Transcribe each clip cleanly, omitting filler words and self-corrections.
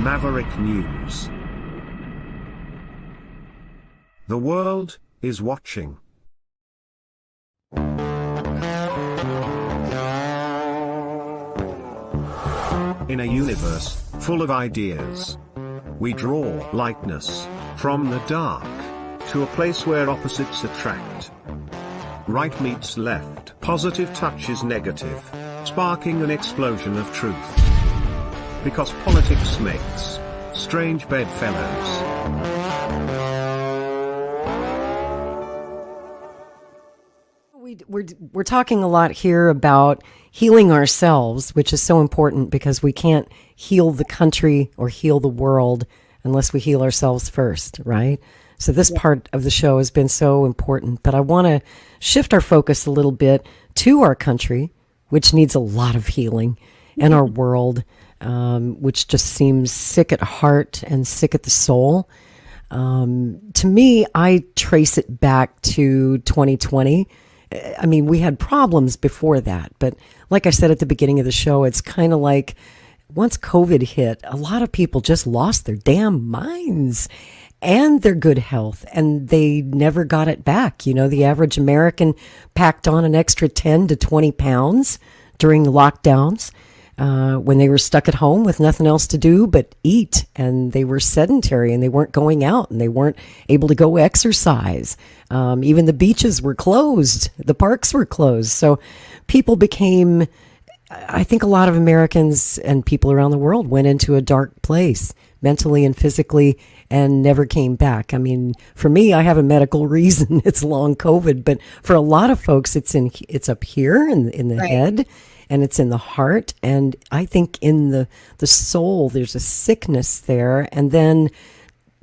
Maverick News. The world is watching. In a universe full of ideas, we draw lightness from the dark to a place where opposites attract. Right meets left, positive touches negative, sparking an explosion of truth. Because politics makes strange bedfellows. We're talking a lot here about healing ourselves, which is so important because we can't heal the country or heal the world unless we heal ourselves first, right? So this part of the show has been so important, but I want to shift our focus a little bit to our country, which needs a lot of healing, and our world, which just seems sick at heart and sick at the soul. To me, I trace it back to 2020. I mean, we had problems before that, but like I said at the beginning of the show, it's kind of like once COVID hit, a lot of people just lost their damn minds and their good health, and they never got it back. You know, the average American packed on an extra 10 to 20 pounds during the lockdowns when they were stuck at home with nothing else to do but eat, and they were sedentary and they weren't going out and they weren't able to go exercise. Even the beaches were closed. The parks were closed. So people became, I think a lot of Americans and people around the world went into a dark place mentally and physically and never came back. I mean, for me, I have a medical reason. It's long COVID, but for a lot of folks, it's up here in the head, and it's in the heart. And I think in the soul, there's a sickness there. And then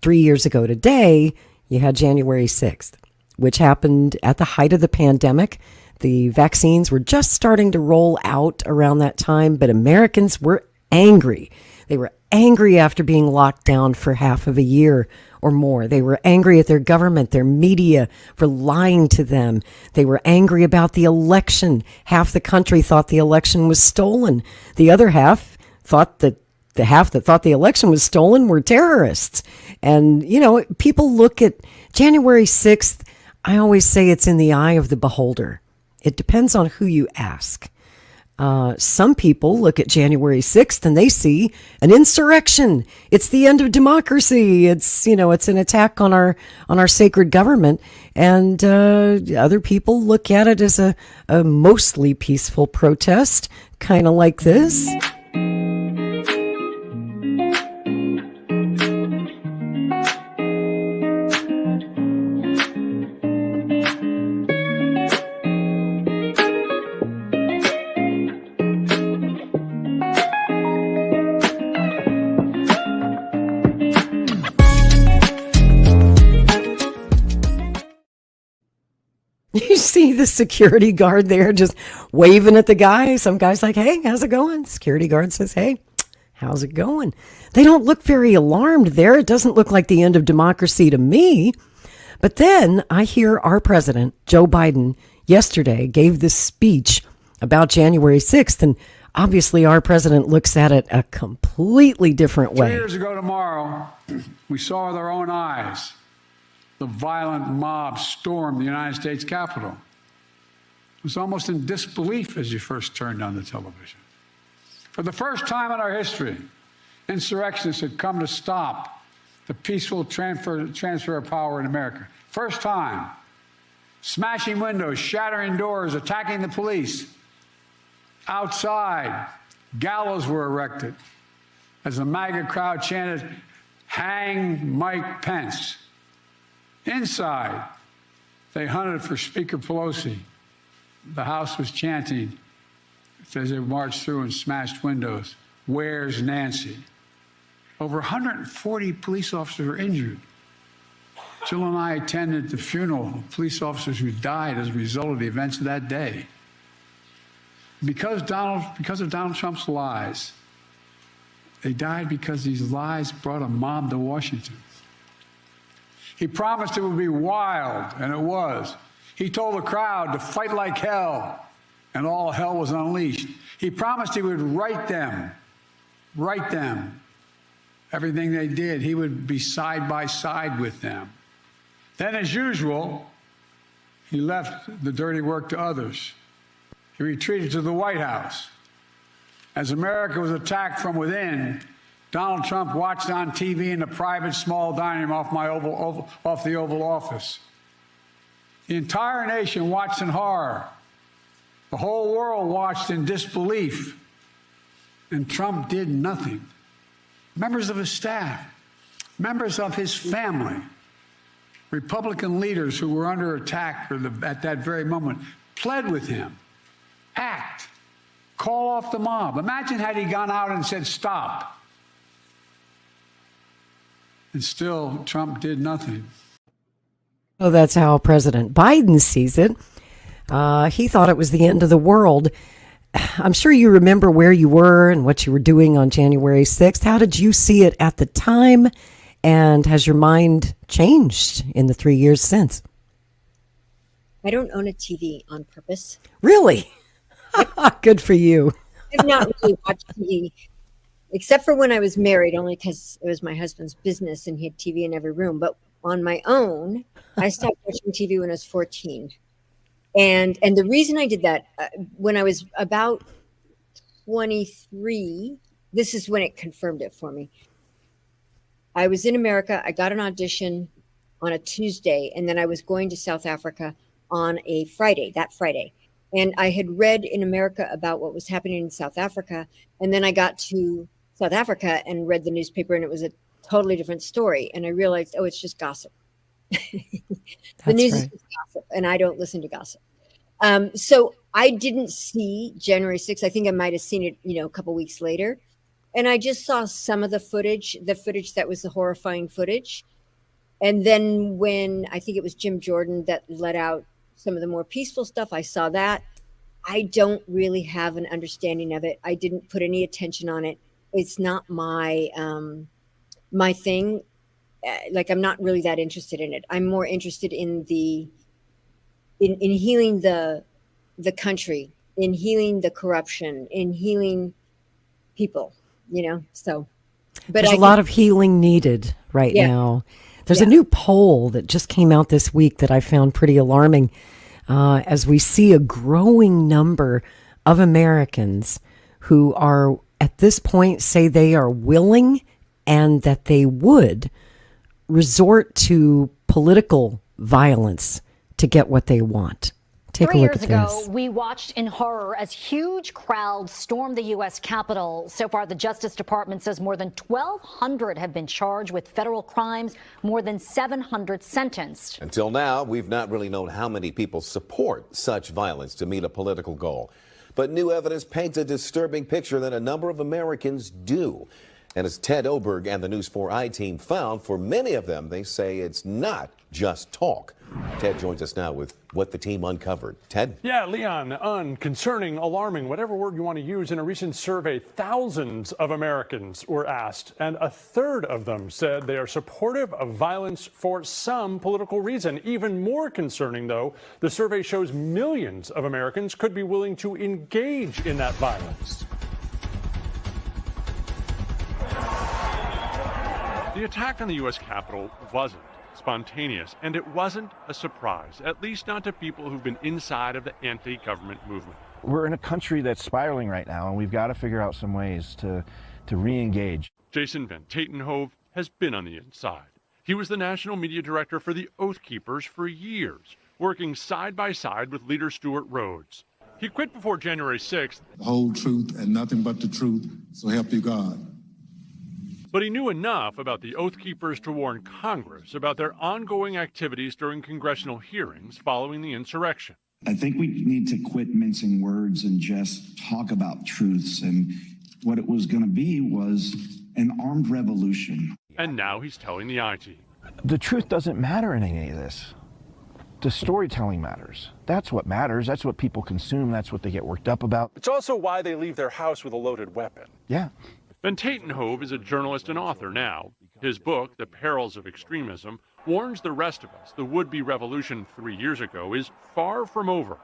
3 years ago today, you had January 6th, which happened at the height of the pandemic. The vaccines were just starting to roll out around that time, but Americans were angry. They were angry after being locked down for half of a year or more. They were angry at their government, their media for lying to them. They were angry about the election. Half the country thought the election was stolen. The other half thought that the half that thought the election was stolen were terrorists. And, you know, people look at January 6th, I always say it's in the eye of the beholder. It depends on who you ask. Some people look at January 6th and they see an insurrection. It's the end of democracy. It's an attack on our sacred government. And other people look at it as a mostly peaceful protest, kind of like this. You see the security guard there just waving at the guy. Some guy's like, hey, how's it going? Security guard says, hey, how's it going? They don't look very alarmed there. It doesn't look like the end of democracy to me. But then I hear our president, Joe Biden, yesterday gave this speech about January 6th. And obviously our president looks at it a completely different way. 2 years ago tomorrow, we saw with our own eyes the violent mob stormed the United States Capitol. It was almost in disbelief as you first turned on the television. For the first time in our history, insurrectionists had come to stop the peaceful transfer of power in America. First time. Smashing windows, shattering doors, attacking the police. Outside, gallows were erected as the MAGA crowd chanted, "Hang Mike Pence." Inside, they hunted for Speaker Pelosi. The House was chanting as they marched through and smashed windows, "Where's Nancy?" Over 140 police officers were injured. Jill and I attended the funeral of police officers who died as a result of the events of that day. Because of Donald Trump's lies, they died because these lies brought a mob to Washington. He promised it would be wild, and it was. He told the crowd to fight like hell, and all hell was unleashed. He promised he would right them. everything they did. He would be side by side with them. Then, as usual, he left the dirty work to others. He retreated to the White House. As America was attacked from within, Donald Trump watched on TV in the private small dining room off the Oval Office. The entire nation watched in horror. The whole world watched in disbelief. And Trump did nothing. Members of his staff, members of his family, Republican leaders who were under attack at that very moment pled with him. Act. Call off the mob. Imagine had he gone out and said, stop. And still, Trump did nothing. Oh, that's how President Biden sees it. He thought it was the end of the world. I'm sure you remember where you were and what you were doing on January 6th. How did you see it at the time? And has your mind changed in the 3 years since? I don't own a TV on purpose. Really? Good for you. I've not really watched TV, except for when I was married, only because it was my husband's business and he had TV in every room. But on my own, I stopped watching TV when I was 14. And the reason I did that, when I was about 23, this is when it confirmed it for me. I was in America. I got an audition on a Tuesday, and then I was going to South Africa on a Friday, that Friday. And I had read in America about what was happening in South Africa. And then I got to South Africa and read the newspaper, and it was a totally different story. And I realized, oh, it's just gossip. The news is just gossip, and I don't listen to gossip. So I didn't see January 6th. I think I might have seen it, a couple weeks later. And I just saw some of the footage that was the horrifying footage. And then when I think it was Jim Jordan that let out some of the more peaceful stuff, I saw that. I don't really have an understanding of it. I didn't put any attention on it. It's not my my thing. Like, I'm not really that interested in it. I'm more interested in in healing the country, in healing the corruption, in healing people, so. But there's a lot of healing needed right now. There's a new poll that just came out this week that I found pretty alarming, as we see a growing number of Americans who are at this point say they are willing and that they would resort to political violence to get what they want. Take a look at this. 3 years ago, we watched in horror as huge crowds stormed the U.S. Capitol. So far, the Justice Department says more than 1,200 have been charged with federal crimes, more than 700 sentenced. Until now, we've not really known how many people support such violence to meet a political goal. But new evidence paints a disturbing picture that a number of Americans do. And as Ted Oberg and the News 4i team found, for many of them, they say it's not just talk. Ted joins us now with what the team uncovered. Ted? Yeah, Leon, unconcerning, alarming, whatever word you want to use. In a recent survey, thousands of Americans were asked, and a third of them said they are supportive of violence for some political reason. Even more concerning, though, the survey shows millions of Americans could be willing to engage in that violence. The attack on the U.S. Capitol wasn't spontaneous, and it wasn't a surprise, at least not to people who've been inside of the anti-government movement. We're in a country that's spiraling right now, and we've got to figure out some ways to re-engage. Jason Van Tatenhove has been on the inside. He was the national media director for the Oath Keepers for years, working side by side with leader Stuart Rhodes. He quit before January 6th. The whole truth and nothing but the truth, so help you God. But he knew enough about the Oath Keepers to warn Congress about their ongoing activities during congressional hearings following the insurrection. I think we need to quit mincing words and just talk about truths. And what it was going to be was an armed revolution. And now he's telling the I-Team. The truth doesn't matter in any of this. The storytelling matters. That's what matters. That's what people consume. That's what they get worked up about. It's also why they leave their house with a loaded weapon. Yeah. Van Tatenhove is a journalist and author now. His book, The Perils of Extremism, warns the rest of us the would-be revolution 3 years ago is far from over.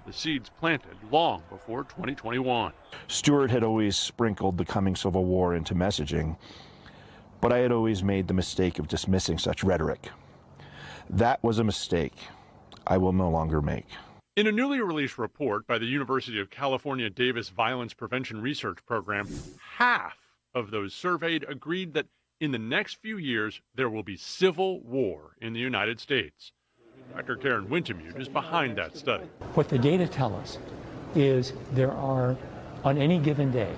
The seeds planted long before 2021. Stuart had always sprinkled the coming Civil War into messaging, but I had always made the mistake of dismissing such rhetoric. That was a mistake I will no longer make. In a newly released report by the University of California Davis Violence Prevention Research Program, half of those surveyed agreed that in the next few years there will be civil war in the United States. Dr. Karen Lorre is behind that study. What the data tell us is there are, on any given day,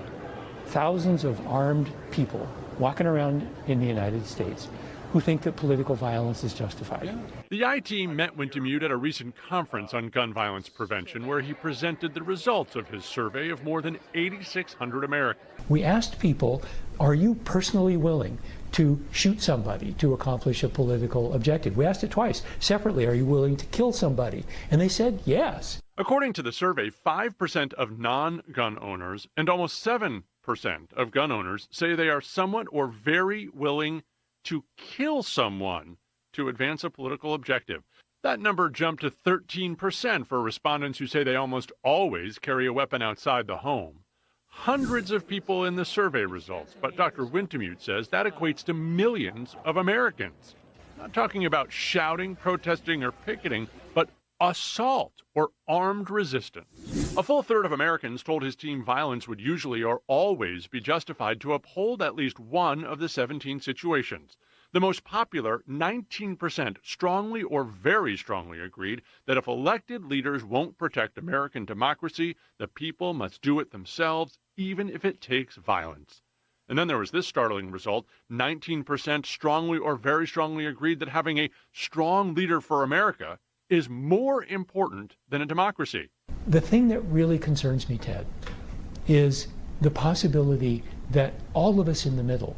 thousands of armed people walking around in the United States who think that political violence is justified. The I team met Wintemute at a recent conference on gun violence prevention where he presented the results of his survey of more than 8,600 Americans. We asked people, are you personally willing to shoot somebody to accomplish a political objective? We asked it twice. Separately, are you willing to kill somebody? And they said yes. According to the survey, 5% of non-gun owners and almost 7% of gun owners say they are somewhat or very willing to kill someone to advance a political objective. That number jumped to 13% for respondents who say they almost always carry a weapon outside the home. Hundreds of people in the survey results, but Dr. Wintemute says that equates to millions of Americans. Not talking about shouting, protesting, or picketing, but assault or armed resistance. A full third of Americans told his team violence would usually or always be justified to uphold at least one of the 17 situations. The most popular, 19%, strongly or very strongly agreed that if elected leaders won't protect American democracy, the people must do it themselves, even if it takes violence. And then there was this startling result. 19% strongly or very strongly agreed that having a strong leader for America is more important than a democracy. The thing that really concerns me, Ted, is the possibility that all of us in the middle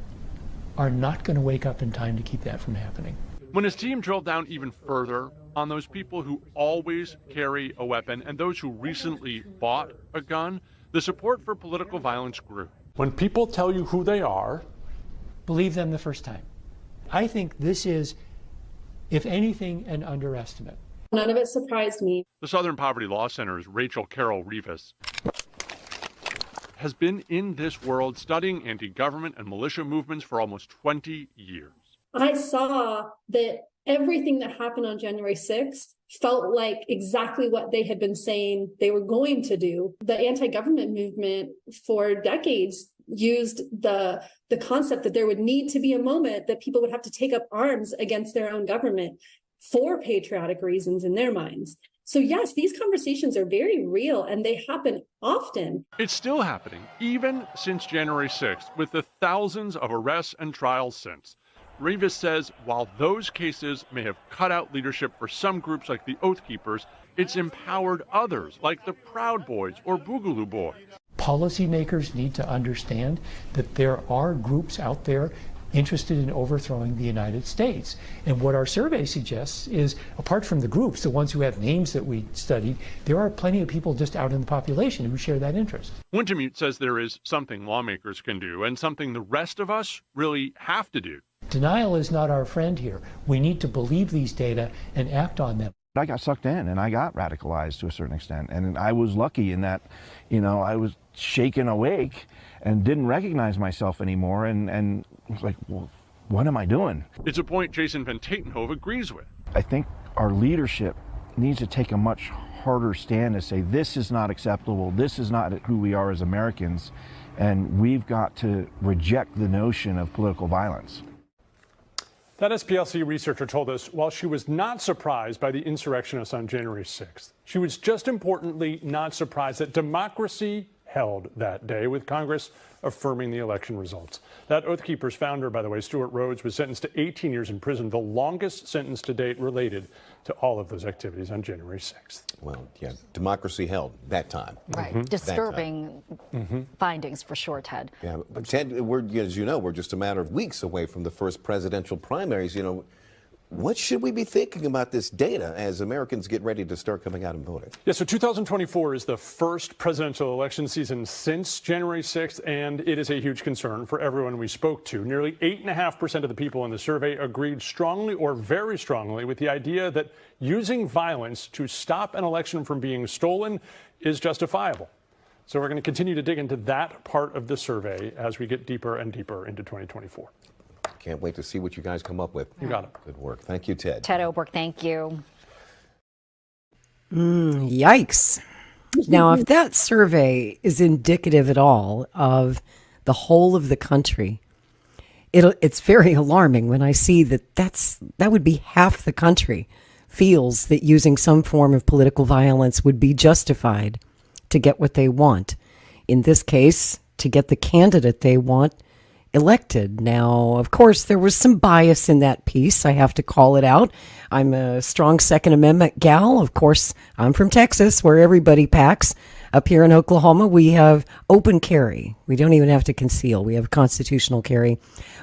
are not going to wake up in time to keep that from happening. When his team drilled down even further on those people who always carry a weapon and those who recently bought a gun, the support for political violence grew. When people tell you who they are, believe them the first time. I think this is, if anything, an underestimate. None of it surprised me. The Southern Poverty Law Center's Rachel Carroll Rivas has been in this world studying anti-government and militia movements for almost 20 years. I saw that everything that happened on January 6th felt like exactly what they had been saying they were going to do. The anti-government movement for decades used the concept that there would need to be a moment that people would have to take up arms against their own government for patriotic reasons in their minds. So yes, these conversations are very real and they happen often. It's still happening, even since January 6th, with the thousands of arrests and trials since. Rivas says while those cases may have cut out leadership for some groups like the Oath Keepers, it's empowered others like the Proud Boys or Boogaloo Boys. Policymakers need to understand that there are groups out there interested in overthrowing the United States. And what our survey suggests is, apart from the groups, the ones who have names that we studied, there are plenty of people just out in the population who share that interest. Wintemute says there is something lawmakers can do and something the rest of us really have to do. Denial is not our friend here. We need to believe these data and act on them. I got sucked in and I got radicalized to a certain extent. And I was lucky in that, I was shaken awake and didn't recognize myself anymore and was like, well, what am I doing? It's a point Jason Van Tatenhove agrees with. I think our leadership needs to take a much harder stand to say this is not acceptable, this is not who we are as Americans, and we've got to reject the notion of political violence. That SPLC researcher told us while she was not surprised by the insurrectionists on January 6th, she was just importantly not surprised that democracy held that day, with Congress affirming the election results. That Oath Keepers founder, by the way, Stuart Rhodes, was sentenced to 18 years in prison, the longest sentence to date related to all of those activities on January 6th. Well, yeah, democracy held that time. Right. Disturbing findings for sure, Ted. Yeah, but Ted, as you know, we're just a matter of weeks away from the first presidential primaries. What should we be thinking about this data as Americans get ready to start coming out and voting? Yeah, so 2024 is the first presidential election season since January 6th, and it is a huge concern for everyone we spoke to. Nearly 8.5% of the people in the survey agreed strongly or very strongly with the idea that using violence to stop an election from being stolen is justifiable. So we're going to continue to dig into that part of the survey as we get deeper and deeper into 2024. Can't wait to see what you guys come up with. You got it. Good work. Thank you, Ted. Ted Oberg, thank you. Yikes. Now, if that survey is indicative at all of the whole of the country, it's very alarming when I see that would be half the country feels that using some form of political violence would be justified to get what they want. In this case, to get the candidate they want elected. Now, of course, there was some bias in that piece. I have to call it out. I'm a strong Second Amendment gal. Of course, I'm from Texas, where everybody packs. Up here in Oklahoma, we have open carry. We don't even have to conceal. We have constitutional carry.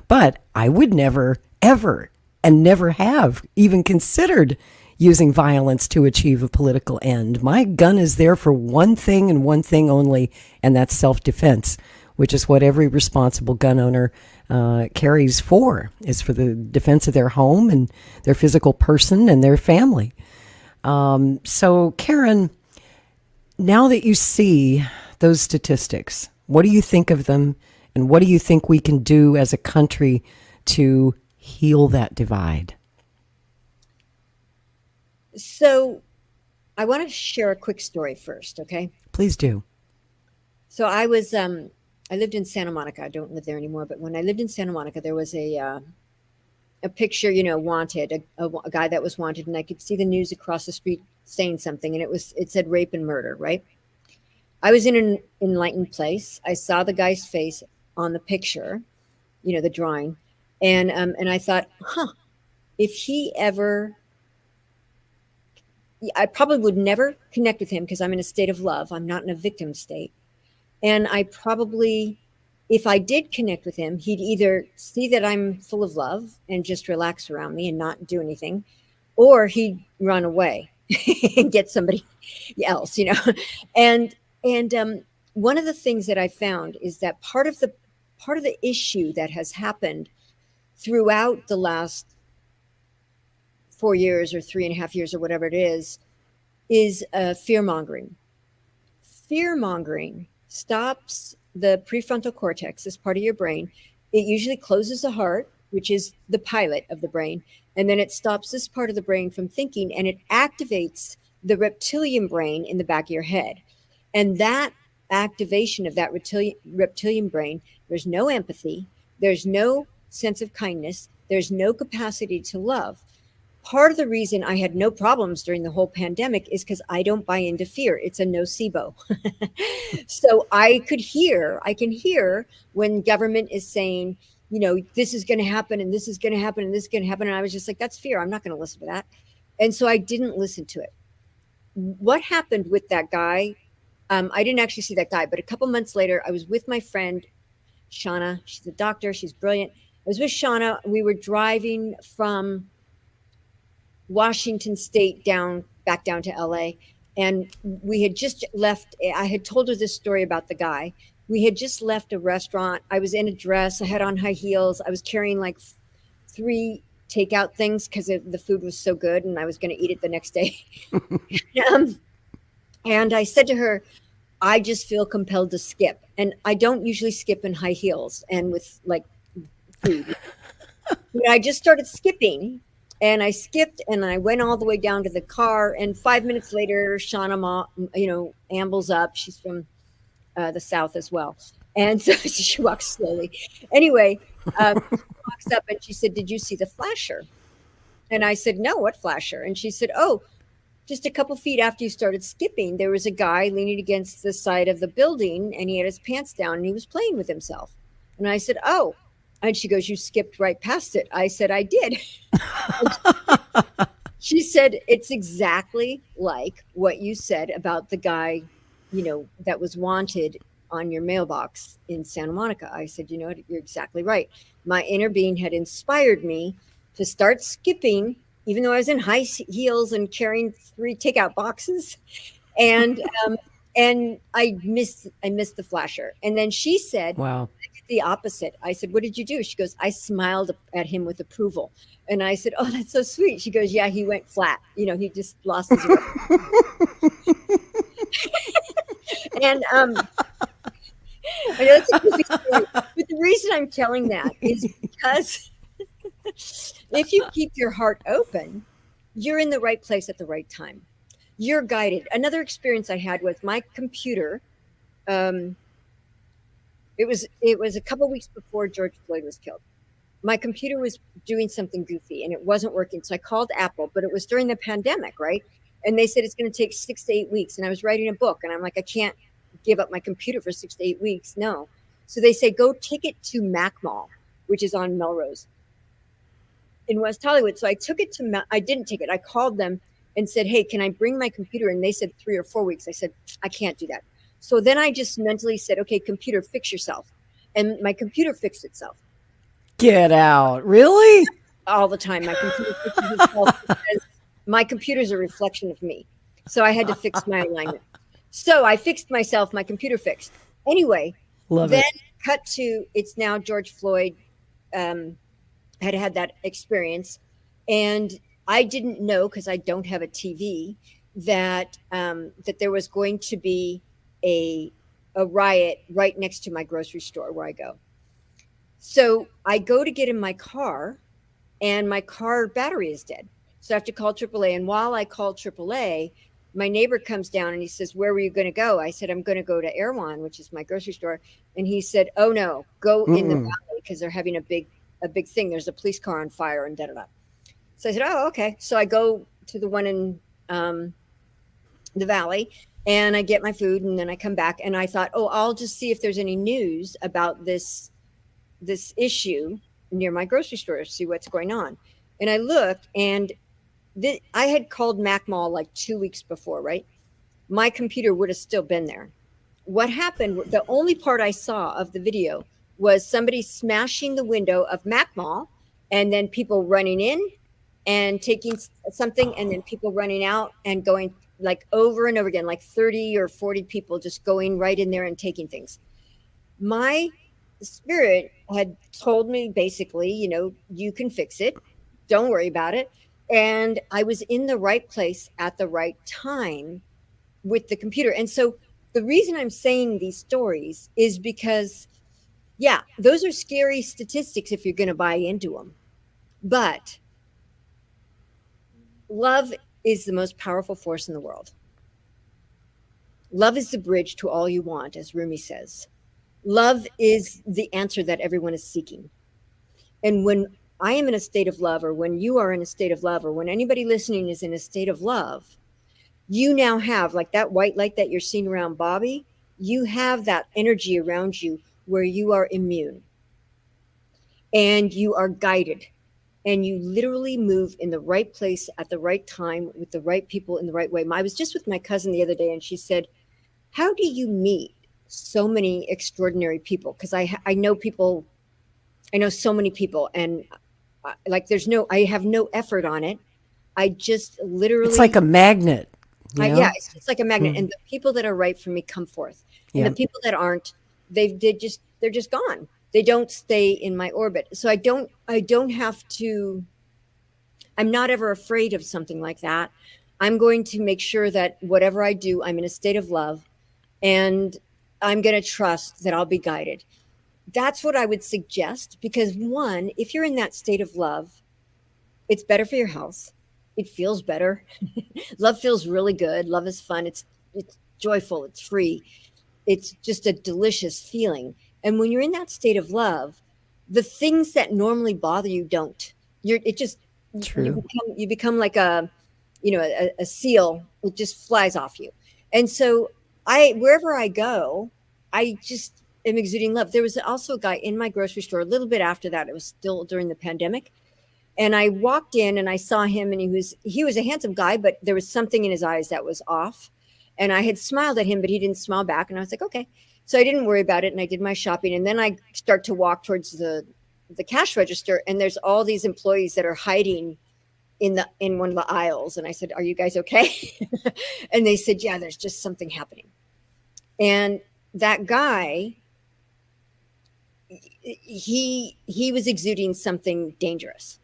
But I would never, ever, and never have even considered using violence to achieve a political end. My gun is there for one thing and one thing only, and that's self-defense, which is what every responsible gun owner carries for, is for the defense of their home and their physical person and their family. So, Karen, now that you see those statistics, what do you think of them, and what do you think we can do as a country to heal that divide? So I want to share a quick story first, okay? Please do. So I lived in Santa Monica. I don't live there anymore, but when I lived in Santa Monica, there was a picture, wanted, a guy that was wanted, and I could see the news across the street saying something, and it said rape and murder, right? I was in an enlightened place. I saw the guy's face on the picture, the drawing, and I thought, if he ever, I probably would never connect with him because I'm in a state of love. I'm not in a victim state. And I probably, if I did connect with him, he'd either see that I'm full of love and just relax around me and not do anything, or he'd run away and get somebody else, And one of the things that I found is that part of the issue that has happened throughout the last 4 years or 3.5 years or whatever it is fear mongering. Fear mongering stops the prefrontal cortex, this part of your brain. It usually closes the heart, which is the pilot of the brain, and then it stops this part of the brain from thinking, and it activates the reptilian brain in the back of your head. And that activation of that reptilian brain, there's no empathy, there's no sense of kindness, there's no capacity to love. Part of the reason I had no problems during the whole pandemic is because I don't buy into fear. It's a nocebo. So I can hear when government is saying, this is going to happen and this is going to happen and this is going to happen. And I was just like, that's fear. I'm not going to listen to that. And so I didn't listen to it. What happened with that guy? I didn't actually see that guy, but a couple months later, I was with my friend, Shauna. She's a doctor. She's brilliant. I was with Shauna. We were driving from Washington State back down to LA. And we had just left. I had told her this story about the guy. We had just left a restaurant. I was in a dress. I had on high heels. I was carrying like 3 takeout things because the food was so good and I was going to eat it the next day. And I said to her, I just feel compelled to skip. And I don't usually skip in high heels and with like food. But I just started skipping. And I skipped and I went all the way down to the car. And 5 minutes later, Shauna, ambles up. She's from the South as well. And so she walks slowly. Anyway, walks up and she said, did you see the flasher? And I said, no, what flasher? And she said, oh, just a couple feet after you started skipping, there was a guy leaning against the side of the building and he had his pants down and he was playing with himself. And I said, oh. And she goes, you skipped right past it. I said, I did. She said, it's exactly like what you said about the guy, that was wanted on your mailbox in Santa Monica. I said, you're exactly right. My inner being had inspired me to start skipping, even though I was in high heels and carrying 3 takeout boxes. And I missed the flasher. And then she said, wow, the opposite. I said, what did you do? She goes, I smiled at him with approval. And I said, oh, that's so sweet. She goes, yeah, he went flat. He just lost his way. And I know it's a goofy story, but the reason I'm telling that is because If you keep your heart open, you're in the right place at the right time. You're guided. Another experience I had with my computer. It was a couple weeks before George Floyd was killed. My computer was doing something goofy and it wasn't working. So I called Apple, but it was during the pandemic, right? And they said it's going to take 6 to 8 weeks. And I was writing a book and I'm like, I can't give up my computer for 6 to 8 weeks. No. So they say, go take it to Mac Mall, which is on Melrose in West Hollywood. So I took it to, I didn't take it. I called them and said, hey, can I bring my computer? And they said 3 or 4 weeks. I said, I can't do that. So then I just mentally said, okay, computer, fix yourself. And my computer fixed itself. Get out. Really? All the time. My computer fixes itself because my computer's a reflection of me. So I had to fix my alignment. So I fixed myself, my computer fixed. Anyway, then cut to, it's now George Floyd had that experience. And I didn't know, because I don't have a TV, that there was going to be a riot right next to my grocery store where I go. So I go to get in my car and my car battery is dead. So I have to call AAA. And while I call AAA, my neighbor comes down and he says, where were you going to go? I said, I'm going to go to Erewhon, which is my grocery store. And he said, oh no, go in the valley because they're having a big thing. There's a police car on fire and da-da-da. So I said, oh, okay. So I go to the one in the valley and I get my food and then I come back and I thought, oh, I'll just see if there's any news about this issue near my grocery store, see what's going on. And I looked and I had called Mac Mall like 2 weeks before, right? My computer would have still been there. What happened, the only part I saw of the video was somebody smashing the window of Mac Mall and then people running in and taking something and then people running out and going like over and over again, like 30 or 40 people just going right in there and taking things. My spirit had told me basically, you can fix it. Don't worry about it. And I was in the right place at the right time with the computer. And so the reason I'm saying these stories is because, yeah, those are scary statistics if you're going to buy into them. But love is the most powerful force in the world. Love is the bridge to all you want, as Rumi says. Love is the answer that everyone is seeking. And when I am in a state of love, or when you are in a state of love, or when anybody listening is in a state of love, you now have, like that white light that you're seeing around Bobby, you have that energy around you where you are immune and you are guided and you literally move in the right place at the right time with the right people in the right way. I was just with my cousin the other day and she said, how do you meet so many extraordinary people? Because I know people, I know so many people, and I have no effort on it. I just literally, it's like a magnet. Yeah, it's like a magnet. And the people that are right for me come forth. And the people that aren't, they're just gone. They don't stay in my orbit. So I don't have to, I'm not ever afraid of something like that. I'm going to make sure that whatever I do, I'm in a state of love, and I'm going to trust that I'll be guided. That's what I would suggest, because one, if you're in that state of love, it's better for your health. It feels better. Love feels really good. Love is fun. It's joyful. It's free. It's just a delicious feeling. And when you're in that state of love, the things that normally bother you don't. You become like a seal. It just flies off you. And so wherever I go, I just am exuding love. There was also a guy in my grocery store a little bit after that. It was still during the pandemic. And I walked in and I saw him, and he was a handsome guy, but there was something in his eyes that was off. And I had smiled at him, but he didn't smile back. And I was like, okay. So I didn't worry about it. And I did my shopping. And then I start to walk towards the cash register, and there's all these employees that are hiding in one of the aisles. And I said, are you guys okay? And they said, yeah, there's just something happening. And that guy, he was exuding something dangerous.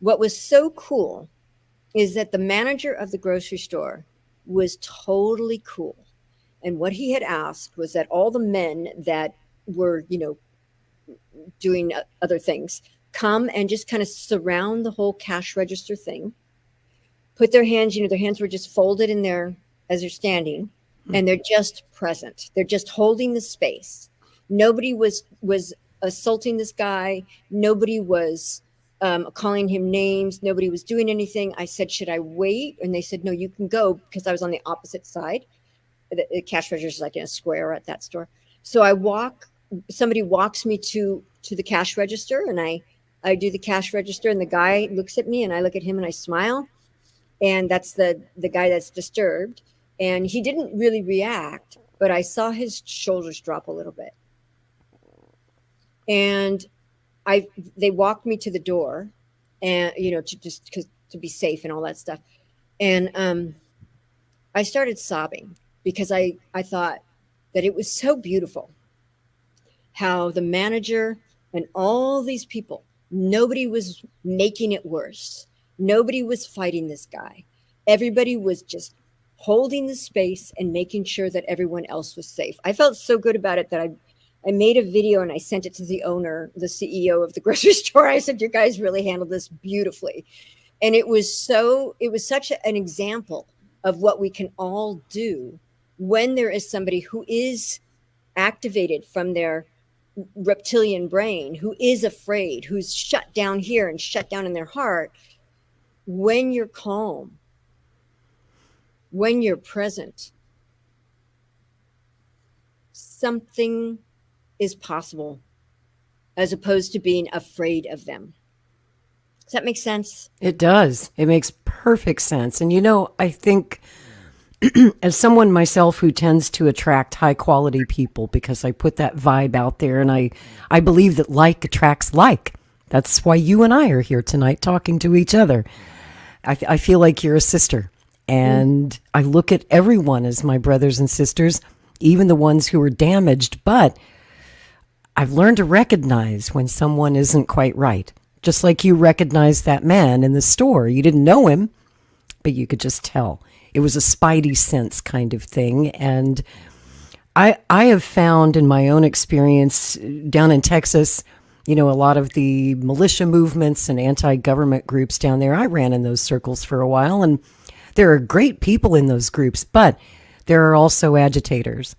What was so cool is that the manager of the grocery store was totally cool. And what he had asked was that all the men that were, doing other things, come and just kind of surround the whole cash register thing, put their hands, their hands were just folded in there as they're standing, and they're just present. They're just holding the space. Nobody was assaulting this guy. Nobody was calling him names. Nobody was doing anything. I said, should I wait? And they said, no, you can go, because I was on the opposite side. The cash register is like in a square at that store. So somebody walks me to the cash register, and I do the cash register, and the guy looks at me, and I look at him, and I smile. And that's the guy that's disturbed. And he didn't really react, but I saw his shoulders drop a little bit. And they walked me to the door, and to be safe and all that stuff. And I started sobbing, because I thought that it was so beautiful how the manager and all these people, nobody was making it worse. Nobody was fighting this guy. Everybody was just holding the space and making sure that everyone else was safe. I felt so good about it that I made a video and I sent it to the owner, the CEO of the grocery store. I said, you guys really handled this beautifully. And it was such an example of what we can all do when there is somebody who is activated from their reptilian brain, who is afraid, who's shut down here and shut down in their heart. When you're calm, when you're present, something is possible, as opposed to being afraid of them. Does that make sense? It does. It makes perfect sense. And I think as someone myself who tends to attract high quality people, because I put that vibe out there, and I believe that like attracts like. That's why you and I are here tonight talking to each other. I feel like you're a sister, and I look at everyone as my brothers and sisters, even the ones who are damaged. But I've learned to recognize when someone isn't quite right. Just like you recognized that man in the store. You didn't know him, but you could just tell. It was a spidey sense kind of thing. And I have found in my own experience down in Texas, a lot of the militia movements and anti-government groups down there, I ran in those circles for a while, and there are great people in those groups, but there are also agitators.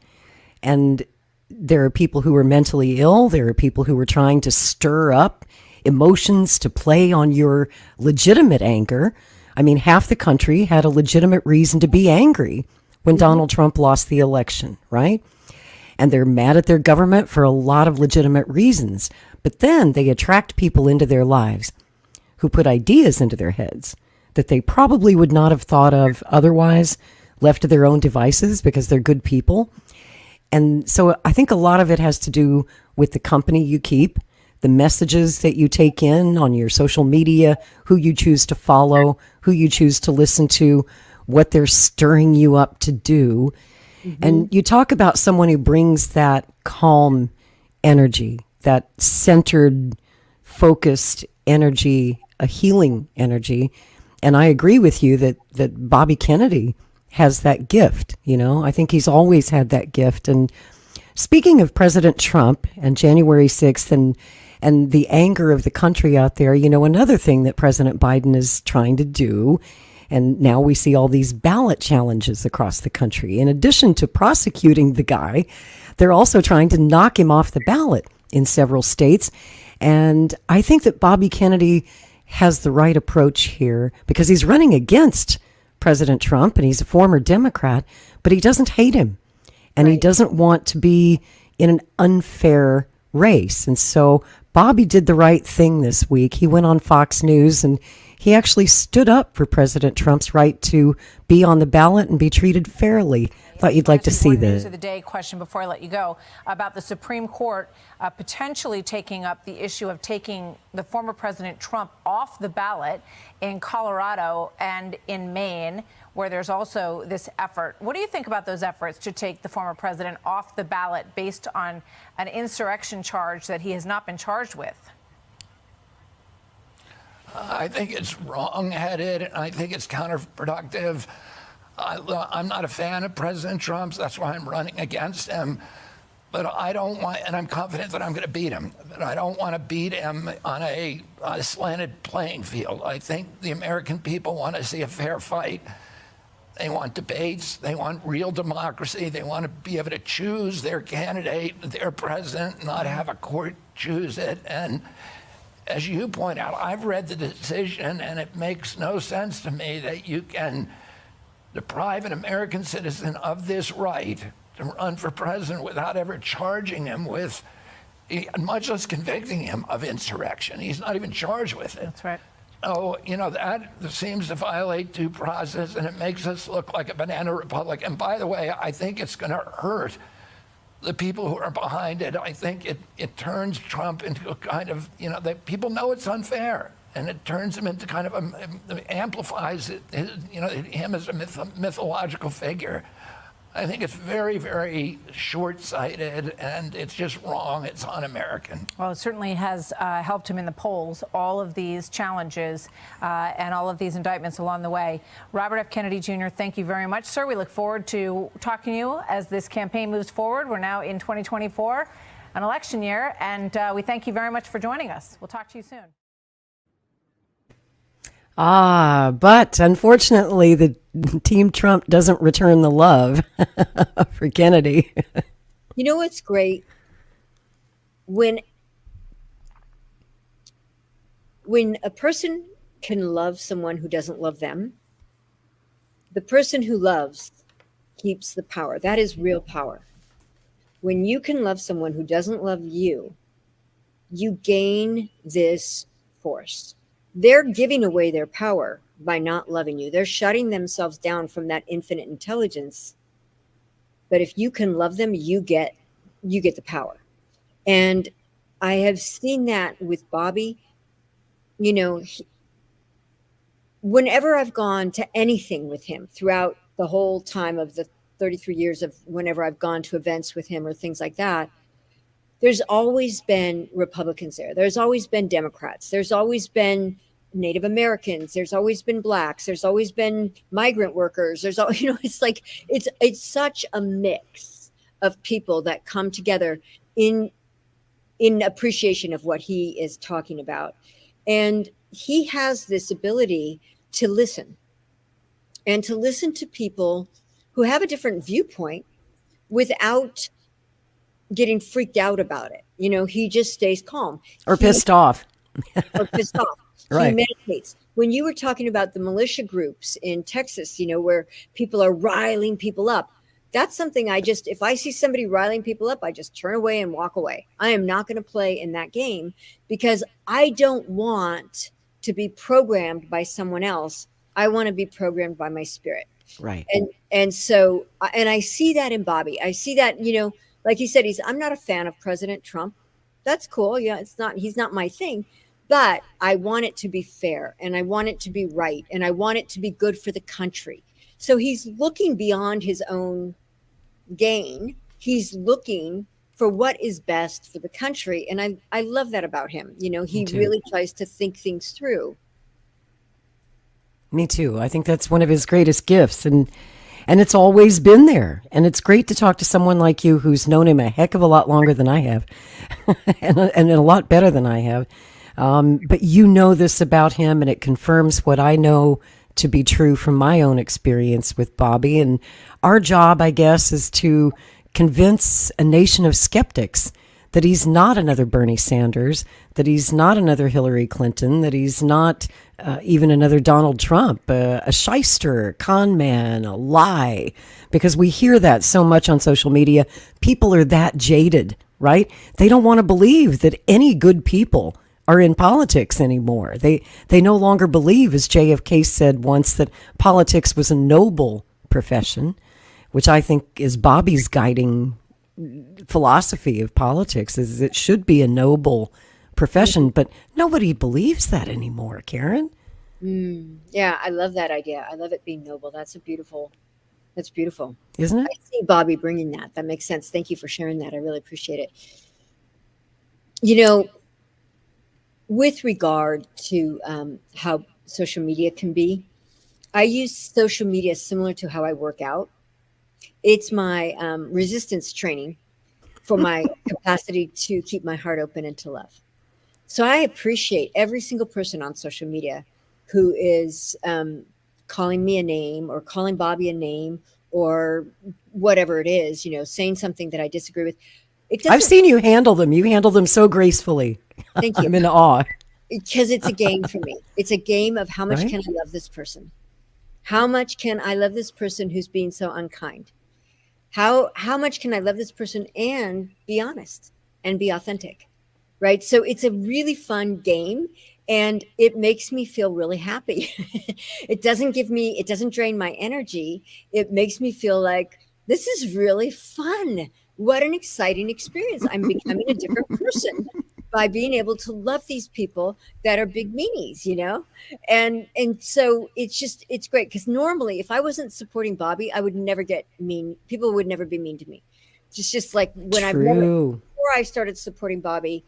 And there are people who are mentally ill. There are people who are trying to stir up emotions to play on your legitimate anger. I mean, half the country had a legitimate reason to be angry when Donald Trump lost the election, right? And they're mad at their government for a lot of legitimate reasons. But then they attract people into their lives who put ideas into their heads that they probably would not have thought of otherwise, left to their own devices, because they're good people. And so I think a lot of it has to do with the company you keep, the messages that you take in on your social media, who you choose to follow, who you choose to listen to, what they're stirring you up to do. And you talk about someone who brings that calm energy, that centered, focused energy, a healing energy. And I agree with you that Bobby Kennedy has that gift. I think he's always had that gift. And speaking of President Trump and January 6th and the anger of the country out there, another thing that President Biden is trying to do, and now we see all these ballot challenges across the country. In addition to prosecuting the guy, they're also trying to knock him off the ballot in several states. And I think that Bobby Kennedy has the right approach here, because he's running against President Trump, and he's a former Democrat, but he doesn't hate him, and he doesn't want to be in an unfair race. And so Bobby did the right thing this week. He went on Fox News, and he actually stood up for President Trump's right to be on the ballot and be treated fairly. Thought you'd like to see this. News of the day question before I let you go about the Supreme Court potentially taking up the issue of taking the former President Trump off the ballot in Colorado and in Maine, where there's also this effort. What do you think about those efforts to take the former president off the ballot based on an insurrection charge that he has not been charged with? I think it's wrong-headed, and I think it's counterproductive. I'm not a fan of President Trump's. That's why I'm running against him. but I don't want, and I'm confident that I'm going to beat him, but I don't want to beat him on a slanted playing field. I think the American people want to see a fair fight. They want debates. They want real democracy. They want to be able to choose their candidate, their president, not have a court choose it. And as you point out, I've read the decision, and it makes no sense to me that you can deprive an American citizen of this right to run for president without ever charging him with, much less convicting him of insurrection. He's not even charged with it. That's right. So, that seems to violate due process, and it makes us look like a banana republic. And by the way, I think it's going to hurt the people who are behind it. I think it turns Trump into a kind of, people know it's unfair, and it turns him into kind of amplifies it, him as a mythological figure. I think it's very, very short-sighted, and it's just wrong. It's un-American. Well, it certainly has helped him in the polls, all of these challenges and all of these indictments along the way. Robert F. Kennedy Jr., thank you very much, sir. We look forward to talking to you as this campaign moves forward. We're now in 2024, an election year, and we thank you very much for joining us. We'll talk to you soon. But unfortunately, the Team Trump doesn't return the love for Kennedy. You know what's great? When a person can love someone who doesn't love them, the person who loves keeps the power. That is real power. When you can love someone who doesn't love you, you gain this force. They're giving away their power by not loving you. They're shutting themselves down from that infinite intelligence. But if you can love them, you get the power. And I have seen that with Bobby. Whenever I've gone to anything with him throughout the whole time of the 33 years of whenever I've gone to events with him or things like that, there's always been Republicans there. There's always been Democrats. There's always been Native Americans. There's always been blacks. There's always been migrant workers. There's all, it's like, it's such a mix of people that come together in appreciation of what he is talking about. And he has this ability to listen and to listen to people who have a different viewpoint without getting freaked out about it. He just stays calm. Or pissed off. Right. He meditates. When you were talking about the militia groups in Texas, where people are riling people up, that's something if I see somebody riling people up, I just turn away and walk away. I am not going to play in that game because I don't want to be programmed by someone else. I want to be programmed by my spirit. Right. And so I see that in Bobby. I see that, like he said, I'm not a fan of President Trump. That's cool. Yeah, he's not my thing, but I want it to be fair and I want it to be right and I want it to be good for the country. So he's looking beyond his own gain. He's looking for what is best for the country. And I love that about him. He really tries to think things through. Me too. I think that's one of his greatest gifts. And it's always been there. And it's great to talk to someone like you who's known him a heck of a lot longer than I have and a lot better than I have. But you know this about him, and it confirms what I know to be true from my own experience with Bobby. And our job, I guess, is to convince a nation of skeptics that he's not another Bernie Sanders, that he's not another Hillary Clinton, that he's not even another Donald Trump, a shyster, con man, a lie, because we hear that so much on social media. People are that jaded, right? They don't want to believe that any good people are in politics anymore. They no longer believe, as JFK said once, that politics was a noble profession, which I think is Bobby's guiding philosophy of politics, is it should be a noble profession, but nobody believes that anymore, Karen. Yeah, I love that idea. I love it being noble. That's beautiful. Isn't it? I see Bobby bringing that. That makes sense. Thank you for sharing that. I really appreciate it. With regard to how social media can be, I use social media similar to how I work out. It's my resistance training. for my capacity to keep my heart open and to love. So I appreciate every single person on social media who is calling me a name or calling Bobby a name or whatever it is, saying something that I disagree with. I've seen you handle them. You handle them so gracefully. Thank you. I'm in awe. Because it's a game for me. It's a game of how much Right? can I love this person? How much can I love this person who's being so unkind? How much can I love this person and be honest and be authentic? Right? So it's a really fun game and it makes me feel really happy. It doesn't drain my energy. It makes me feel like this is really fun. What an exciting experience. I'm becoming a different person by being able to love these people that are big meanies, And so it's great because normally if I wasn't supporting Bobby, I would never get mean. People would never be mean to me. It's just like when before I started supporting Bobby,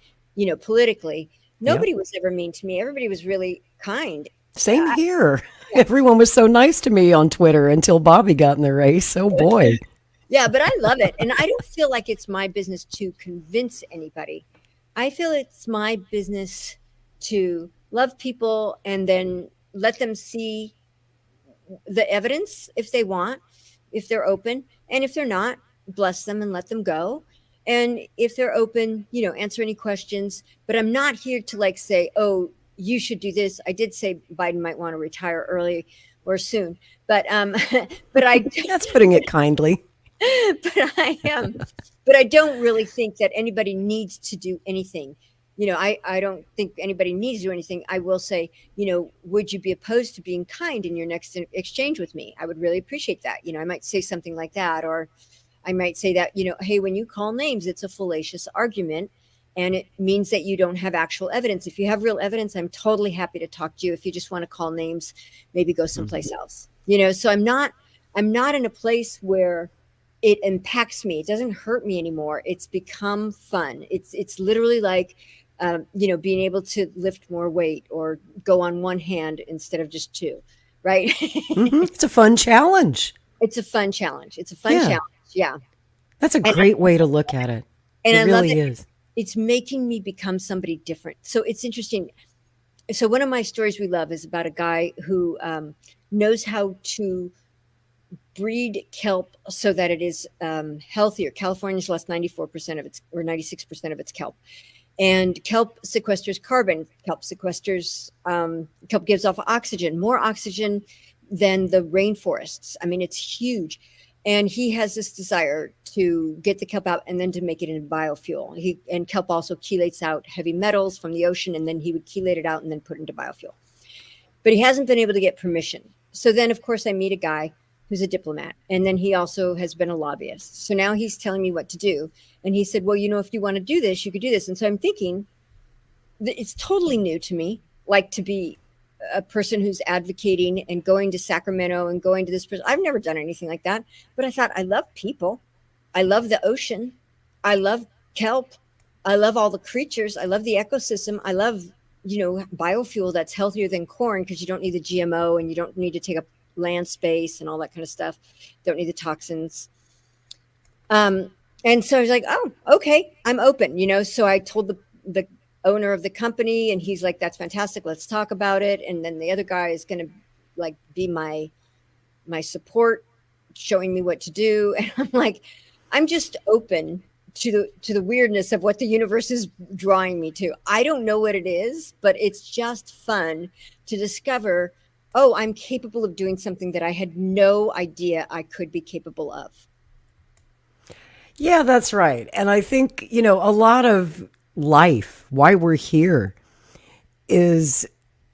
politically, nobody was ever mean to me. Everybody was really kind. Same here. Everyone was so nice to me on Twitter until Bobby got in the race. Oh boy. Yeah, but I love it. And I don't feel like it's my business to convince anybody. I feel it's my business to love people and then let them see the evidence if they want, if they're open. And if they're not, bless them and let them go. And if they're open, answer any questions. But I'm not here to say, oh, you should do this. I did say Biden might want to retire early or soon. But That's putting it kindly. But I don't really think that anybody needs to do anything. I don't think anybody needs to do anything. I will say, would you be opposed to being kind in your next exchange with me? I would really appreciate that. I might say something like that, or I might say that, hey, when you call names, it's a fallacious argument and it means that you don't have actual evidence. If you have real evidence, I'm totally happy to talk to you. If you just want to call names, maybe go someplace else, so I'm not in a place where it impacts me. It doesn't hurt me anymore. It's become fun. It's literally like, being able to lift more weight or go on one hand instead of just two, right? It's a fun challenge. It's a fun challenge. Challenge. Yeah. That's a great way to look at it. And it I really love it. is. It's making me become somebody different. So it's interesting. So one of my stories we love is about a guy who knows how to breed kelp so that it is healthier. California's lost 94% of its, or 96% of its kelp. And kelp sequesters carbon. Kelp gives off oxygen, more oxygen than the rainforests. I mean, it's huge. And he has this desire to get the kelp out and then to make it into biofuel. And kelp also chelates out heavy metals from the ocean, and then he would chelate it out and then put it into biofuel. But he hasn't been able to get permission. So then, of course, I meet a guy who's a diplomat, and then he also has been a lobbyist. So now he's telling me what to do. And he said, well, if you want to do this, you could do this. And so I'm thinking that it's totally new to me, like to be a person who's advocating and going to Sacramento and going to this person. I've never done anything like that, but I thought, I love people. I love the ocean. I love kelp. I love all the creatures. I love the ecosystem. I love, biofuel that's healthier than corn because you don't need the GMO and you don't need to take up land space and all that kind of stuff. Don't need the toxins. And so I was like, oh, okay, I'm open, So I told the owner of the company and he's like, that's fantastic. Let's talk about it. And then the other guy is going to be my support, showing me what to do. And I'm like, I'm just open to the weirdness of what the universe is drawing me to. I don't know what it is, but it's just fun to discover, oh, I'm capable of doing something that I had no idea I could be capable of. Yeah, that's right. And I think, a lot of life, why we're here, is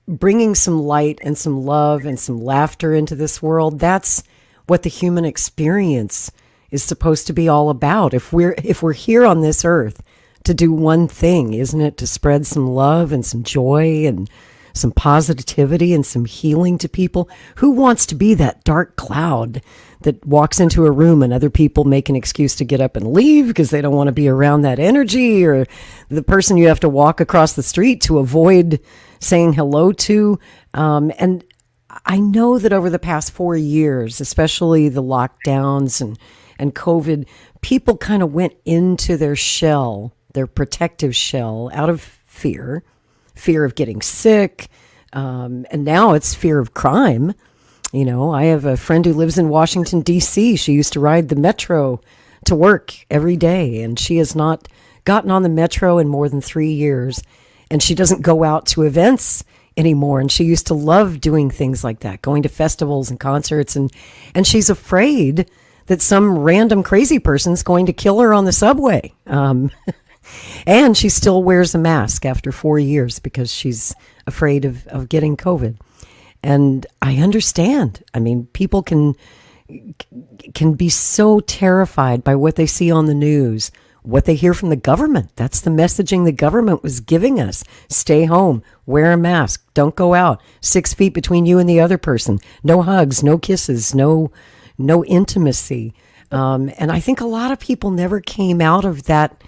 bringing some light and some love and some laughter into this world. That's what the human experience is supposed to be all about. If we're here on this earth to do one thing, isn't it? To spread some love and some joy and some positivity and some healing to people. Who wants to be that dark cloud that walks into a room and other people make an excuse to get up and leave because they don't want to be around that energy, or the person you have to walk across the street to avoid saying hello to? And I know that over the past 4 years, especially the lockdowns and COVID, people kind of went into their shell, their protective shell, out of fear of getting sick, and now it's fear of crime. You know, I have a friend who lives in Washington, D.C. She used to ride the metro to work every day, and she has not gotten on the metro in more than 3 years, and she doesn't go out to events anymore. And she used to love doing things like that, going to festivals and concerts, and she's afraid that some random crazy person's going to kill her on the subway. And she still wears a mask after 4 years because she's afraid of getting COVID. And I understand. I mean, people can be so terrified by what they see on the news, what they hear from the government. That's the messaging the government was giving us. Stay home, wear a mask, don't go out, 6 feet between you and the other person, no hugs, no kisses, no intimacy. And I think a lot of people never came out of that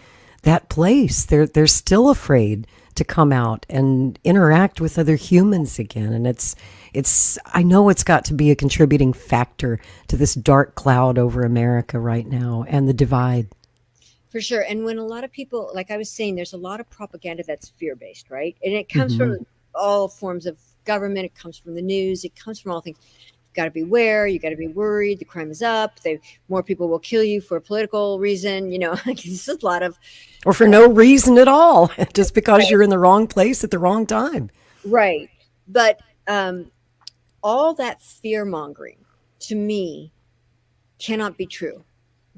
place. They're still afraid to come out and interact with other humans again. And I know it's got to be a contributing factor to this dark cloud over America right now and the divide. For sure. And when a lot of people, like I was saying, there's a lot of propaganda that's fear-based, right? And it comes from all forms of government. It comes from the news. It comes from all things. You've got to beware. You got to be worried. The crime is up. More people will kill you for a political reason. You know, like it's a lot of... Or for no reason at all, just because you're in the wrong place at the wrong time. Right. But all that fear-mongering, to me, cannot be true.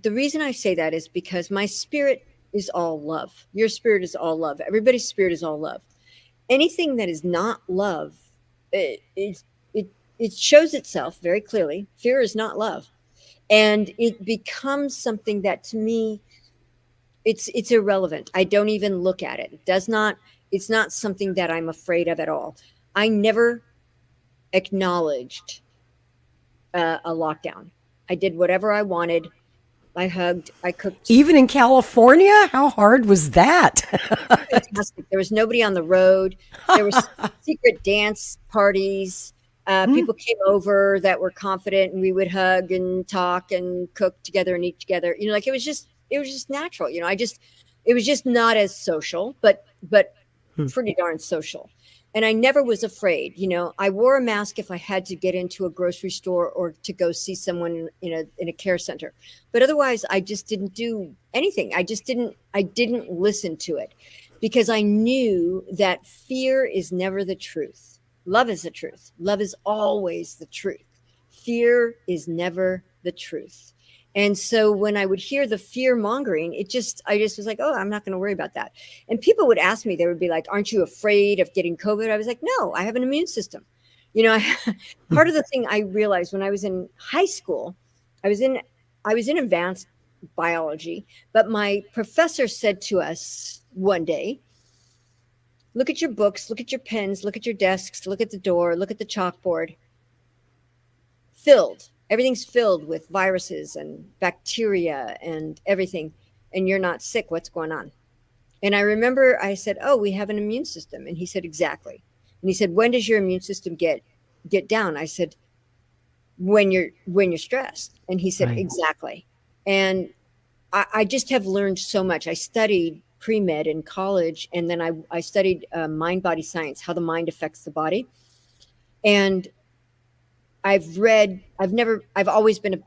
The reason I say that is because my spirit is all love. Your spirit is all love. Everybody's spirit is all love. Anything that is not love, it shows itself very clearly. Fear is not love. And it becomes something that, to me, it's irrelevant. I don't even look at it. It's not something that I'm afraid of at all. I never acknowledged a lockdown. I did whatever I wanted. I hugged, I cooked. Even in California? How hard was that? Fantastic. There was nobody on the road. There was secret dance parties. People came over that were confident, and we would hug and talk and cook together and eat together. You know, like it was just natural. You know, it was just not as social, but pretty darn social. And I never was afraid. You know, I wore a mask if I had to get into a grocery store or to go see someone in a care center. But otherwise, I just didn't do anything. I didn't listen to it because I knew that fear is never the truth. Love is the truth. Love is always the truth. Fear is never the truth. And so when I would hear the fear mongering, I just was like, oh, I'm not going to worry about that. And people would ask me, they would be like, aren't you afraid of getting COVID? I was like, no, I have an immune system. You know, part of the thing I realized when I was in high school, I was in advanced biology, but my professor said to us one day, look at your books, look at your pens, look at your desks, look at the door, look at the chalkboard. Everything's filled with viruses and bacteria and everything, and you're not sick. What's going on? And I remember I said, oh, we have an immune system. And he said, exactly. And he said, when does your immune system get down? I said, when you're stressed. And he said, right. Exactly. And I just have learned so much. I studied pre-med in college, and then I studied mind-body science, how the mind affects the body. And I've always been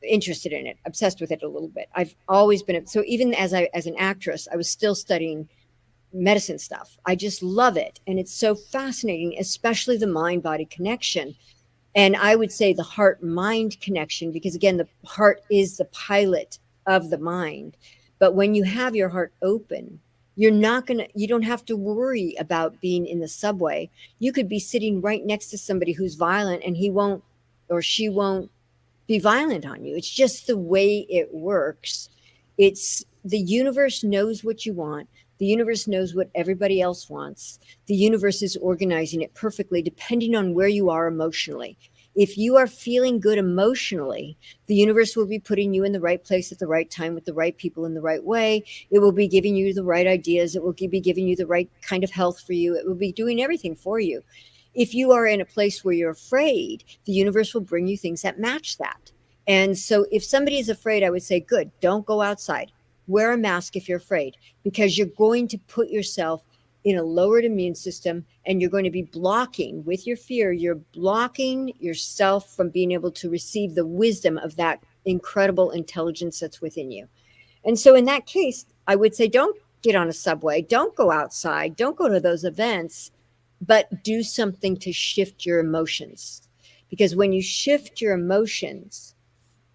interested in it, obsessed with it a little bit. I've always been, so even as an actress, I was still studying medicine stuff. I just love it. And it's so fascinating, especially the mind-body connection. And I would say the heart-mind connection, because again, the heart is the pilot of the mind. But when you have your heart open, you don't have to worry about being in the subway. You could be sitting right next to somebody who's violent, and he won't or she won't be violent on you. It's just the way it works. It's the universe knows what you want. The universe knows what everybody else wants. The universe is organizing it perfectly, depending on where you are emotionally. If you are feeling good emotionally, the universe will be putting you in the right place at the right time with the right people in the right way. It will be giving you the right ideas. It will be giving you the right kind of health for you. It will be doing everything for you. If you are in a place where you're afraid, the universe will bring you things that match that. And so if somebody is afraid, I would say, good, don't go outside. Wear a mask if you're afraid, because you're going to put yourself in a lowered immune system, and you're going to be blocking with your fear, you're blocking yourself from being able to receive the wisdom of that incredible intelligence that's within you. And so in that case, I would say, don't get on a subway, don't go outside, don't go to those events, but do something to shift your emotions. Because when you shift your emotions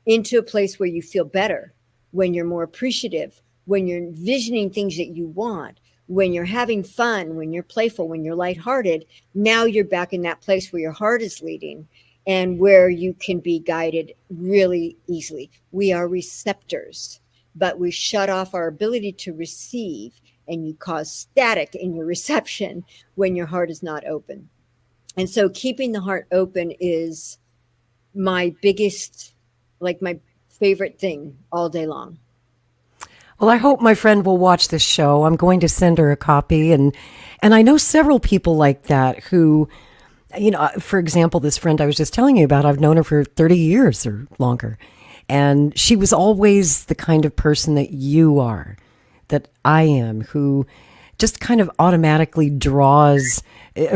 into a place where you feel better, when you're more appreciative, when you're envisioning things that you want, when you're having fun, when you're playful, when you're lighthearted, now you're back in that place where your heart is leading and where you can be guided really easily. We are receptors, but we shut off our ability to receive, and you cause static in your reception when your heart is not open. And so keeping the heart open is my biggest, like my favorite thing all day long. Well, I hope my friend will watch this show. I'm going to send her a copy. And I know several people like that who, you know, for example, this friend I was just telling you about, I've known her for 30 years or longer. And she was always the kind of person that you are, that I am, who just kind of automatically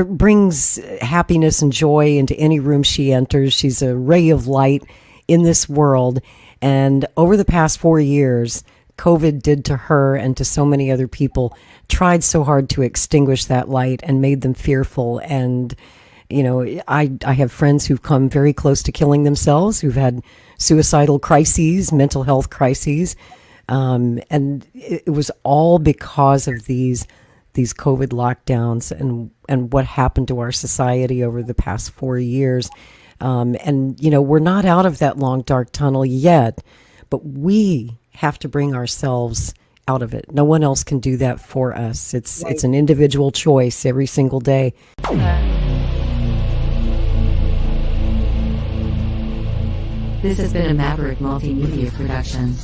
brings happiness and joy into any room she enters. She's a ray of light in this world. And over the past 4 years, COVID did to her and to so many other people, tried so hard to extinguish that light and made them fearful. And, you know, I have friends who've come very close to killing themselves, who've had suicidal crises, mental health crises. And it was all because of these COVID lockdowns and what happened to our society over the past 4 years. And, you know, we're not out of that long, dark tunnel yet, but we have to bring ourselves out of it. No one else can do that for us. It's an individual choice every single day. This has been a Maverick Multimedia production.